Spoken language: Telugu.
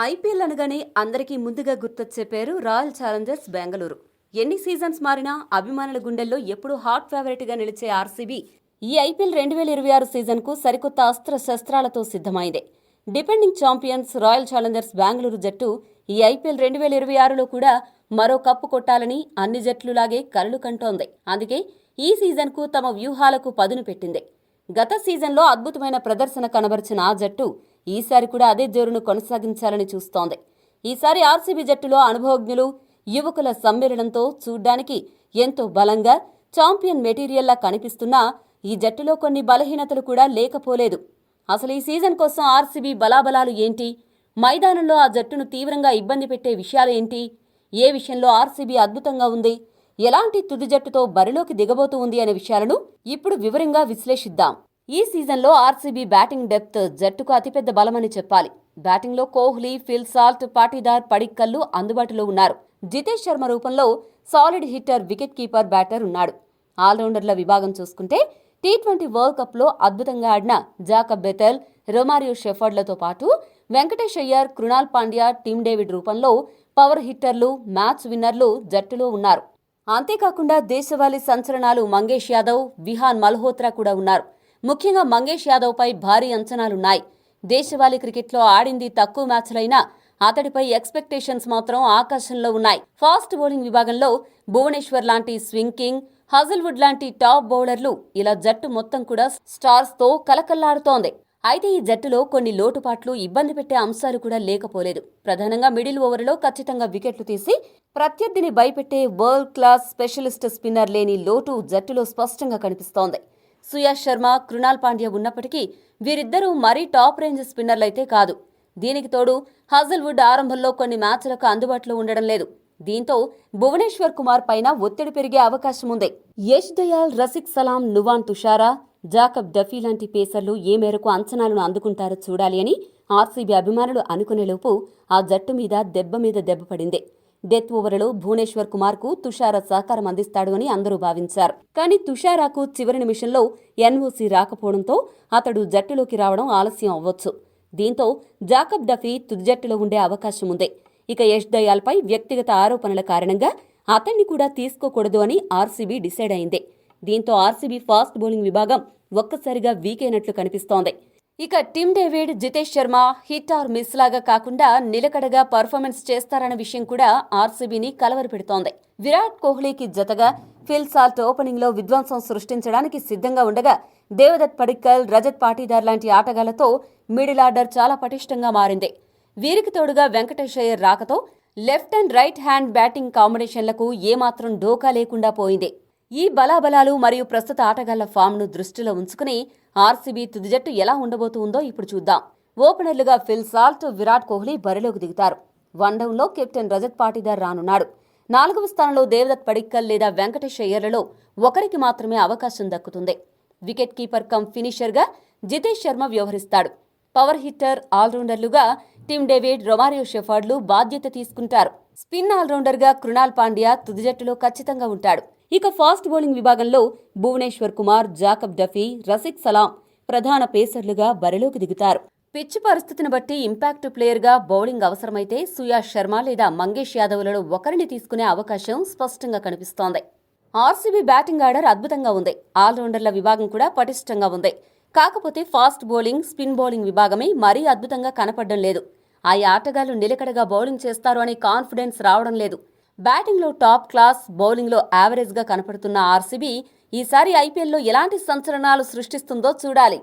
ఐపీఎల్ అనగానే అందరికీ ముందుగా గుర్తొచ్చే పేరు రాయల్ ఛాలెంజర్స్ బెంగళూరు. ఎన్ని సీజన్స్ మారినా అభిమానుల గుండెల్లో ఎప్పుడూ హాట్ ఫేవరెట్గా నిలిచే ఆర్సీబీ ఈ ఐపీఎల్ 2026 సీజన్కు సరికొత్త అస్త్రశస్త్రాలతో సిద్ధమైంది. Depending champions royal Challengers Bengaluru జట్టు ఈ ఐపీఎల్ 2026లో కూడా మరో కప్పు కొట్టాలని అన్ని జట్లులాగే కలలు కంటోంది. అందుకే ఈ సీజన్కు తమ వ్యూహాలకు పదును పెట్టింది. గత సీజన్లో అద్భుతమైన ప్రదర్శన కనబరిచిన ఆ జట్టు ఈసారి కూడా అదే జోరును కొనసాగించాలని చూస్తోంది. ఈసారి ఆర్సీబీ జట్టులో అనుభవజ్ఞులు, యువకుల సమ్మేళనంతో చూడ్డానికి ఎంతో బలంగా ఛాంపియన్ మెటీరియల్లా కనిపిస్తున్నా ఈ జట్టులో కొన్ని బలహీనతలు కూడా లేకపోలేదు. అసలు ఈ సీజన్ కోసం ఆర్సీబీ బలాబలాలు ఏంటి? మైదానంలో ఆ జట్టును తీవ్రంగా ఇబ్బంది పెట్టే విషయాలు ఏంటి? ఏ విషయంలో ఆర్సీబీ అద్భుతంగా ఉంది? ఎలాంటి తుది జట్టుతో బరిలోకి దిగబోతూ ఉంది అనే విషయాలను ఇప్పుడు వివరంగా విశ్లేషిద్దాం. ఈ సీజన్లో ఆర్సీబీ బ్యాటింగ్ డెప్త్ జట్టుకు అతిపెద్ద బలమని చెప్పాలి. బ్యాటింగ్లో కోహ్లీ, ఫిల్ సాల్ట్, పాటీదార్, పడిక్కల్లు అందుబాటులో ఉన్నారు. జితేష్ శర్మ రూపంలో solid hitter, wicket keeper, batter ఉన్నాడు. ఆల్రౌండర్ల విభాగం చూసుకుంటే టీ20 వరల్డ్ కప్లో అద్భుతంగా ఆడిన జాకబ్ బెథెల్, రొమారియో షెఫర్డ్లతో పాటు వెంకటేష్ అయ్యర్, కృణాల్ పాండ్యా, టిమ్ డేవిడ్ రూపంలో పవర్ హిట్టర్లు, మ్యాచ్ విన్నర్లు జట్టులో ఉన్నారు. అంతేకాకుండా దేశవాళీ సంచలనాలు మంగేష్ యాదవ్, విహాన్ మల్హోత్రా కూడా ఉన్నారు. ముఖ్యంగా మంగేష్ యాదవ్పై భారీ అంచనాలున్నాయి. దేశవాళీ క్రికెట్లో ఆడింది తక్కువ మ్యాచ్లైనా అతడిపై ఎక్స్పెక్టేషన్స్ మాత్రం ఆకాశంలో ఉన్నాయి. ఫాస్ట్ బౌలింగ్ విభాగంలో భువనేశ్వర్ లాంటి స్వింగ్ కింగ్, హజల్వుడ్ లాంటి టాప్ బౌలర్లు, ఇలా జట్టు మొత్తం కూడా స్టార్స్తో కలకల్లాడుతోంది. అయితే ఈ జట్టులో కొన్ని లోటుపాట్లు, ఇబ్బంది పెట్టే అంశాలు కూడా లేకపోలేదు. ప్రధానంగా మిడిల్ ఓవర్లో ఖచ్చితంగా వికెట్లు తీసి ప్రత్యర్థిని భయపెట్టే వరల్డ్ క్లాస్ స్పెషలిస్ట్ స్పిన్నర్ లేని లోటు జట్టులో స్పష్టంగా కనిపిస్తోంది. సుయాష్ శర్మ, కృణాల్ పాండ్యా ఉన్నప్పటికీ వీరిద్దరూ మరీ టాప్ రేంజ్ స్పిన్నర్లైతే కాదు. దీనికి తోడు హజల్వుడ్ ఆరంభంలో కొన్ని మ్యాచ్లకు అందుబాటులో ఉండడం లేదు. దీంతో భువనేశ్వర్ కుమార్ పైన ఒత్తిడి పెరిగే అవకాశం ఉంది. యష్ దయాల్, రసిక్ సలాం, నువాన్ తుషారా, జాకబ్ డఫీ లాంటి పేసర్లు ఏ మేరకు అంచనాలను అందుకుంటారో చూడాలి అని ఆర్సీబీ అభిమానులు అనుకునేలోపు ఆ జట్టు మీద దెబ్బ పడింది. డెత్ ఓవర్లో భువనేశ్వర్ కుమార్కు తుషారా సహకారం అందిస్తాడు అని అందరూ భావించారు. కానీ తుషారాకు చివరి నిమిషంలో ఎన్ఓసీ రాకపోవడంతో అతడు జట్టులోకి రావడం ఆలస్యం అవ్వచ్చు. దీంతో జాకబ్ డఫీ తుది జట్టులో ఉండే అవకాశం ఉంది. ఇక యష్ దయాల్పై వ్యక్తిగత ఆరోపణల కారణంగా అతన్ని కూడా తీసుకోకూడదు అని ఆర్సీబీ డిసైడ్ అయింది. దీంతో ఆర్సీబీ ఫాస్ట్ బౌలింగ్ విభాగం ఒక్కసారిగా వీక్ అయినట్లు కనిపిస్తోంది. ఇక Tim David, Jitesh Sharma hit or miss లాగా కాకుండా నిలకడగా పర్ఫార్మెన్స్ చేస్తారన్న విషయం కూడా ఆర్సీబీని కలవరపెడుతోంది. విరాట్ కోహ్లీకి జతగా ఫిల్ సాల్ట్ ఓపెనింగ్లో విధ్వంసం సృష్టించడానికి సిద్ధంగా ఉండగా దేవదత్ పడిక్కల్, రజత్ పాటీదార్ లాంటి ఆటగాళ్లతో మిడిల్ ఆర్డర్ చాలా పటిష్టంగా మారింది. వీరికి తోడుగా వెంకటేష్ అయ్యర్ రాకతో left and right hand batting కాంబినేషన్లకు ఏమాత్రం డోకా లేకుండా పోయింది. ఈ బలాబలాలు మరియు ప్రస్తుత ఆటగాళ్ల ఫామ్ను దృష్టిలో ఉంచుకుని ఆర్సీబీ తుది జట్టు ఎలా ఉండబోతుందో ఇప్పుడు చూద్దాం. ఓపెనర్లుగా ఫిల్ సాల్ట్, విరాట్ కోహ్లీ బరిలోకి దిగుతారు. వన్డౌన్లో కెప్టెన్ రజత్ పాటీదార్ రానున్నాడు. 4వ స్థానంలో దేవదత్ పడిక్కల్ లేదా వెంకటేష్ అయ్యర్లలో ఒకరికి మాత్రమే అవకాశం దక్కుతుంది. వికెట్ కీపర్ కమ్ ఫినిషర్గా జితేష్ శర్మ వ్యవహరిస్తాడు. పవర్ హిట్టర్, ఆల్రౌండర్లుగా టిమ్ డేవిడ్, రొమారియో షెఫర్డ్లు బాధ్యత తీసుకుంటారు. స్పిన్ ఆల్రౌండర్గా కృణాల్ పాండ్యా తుది జట్టులో ఖచ్చితంగా ఉంటాడు. ఇక ఫాస్ట్ బౌలింగ్ విభాగంలో భువనేశ్వర్ కుమార్, జాకబ్ డఫీ, రసిక్ సలాం ప్రధాన పేసర్లుగా బరిలోకి దిగుతారు. పిచ్ పరిస్థితిని బట్టి ఇంపాక్ట్ ప్లేయర్గా బౌలింగ్ అవసరమైతే సుయాష్ శర్మ లేదా మంగేష్ యాదవ్లలో ఒకరిని తీసుకునే అవకాశం స్పష్టంగా కనిపిస్తోంది. ఆర్సీబీ బ్యాటింగ్ ఆర్డర్ అద్భుతంగా ఉంది. ఆల్రౌండర్ల విభాగం కూడా పటిష్టంగా ఉంది. కాకపోతే ఫాస్ట్ బౌలింగ్, స్పిన్ బౌలింగ్ విభాగమే మరీ అద్భుతంగా కనపడడం లేదు. ఆయా ఆటగాళ్లు నిలకడగా బౌలింగ్ చేస్తారు అనే కాన్ఫిడెన్స్ రావడం లేదు. బ్యాటింగ్లో టాప్ క్లాస్, బౌలింగ్లో యావరేజ్గా కనపడుతున్న ఆర్సీబీ ఈసారి ఐపీఎల్లో ఎలాంటి సంచలనాలు సృష్టిస్తుందో చూడాలి.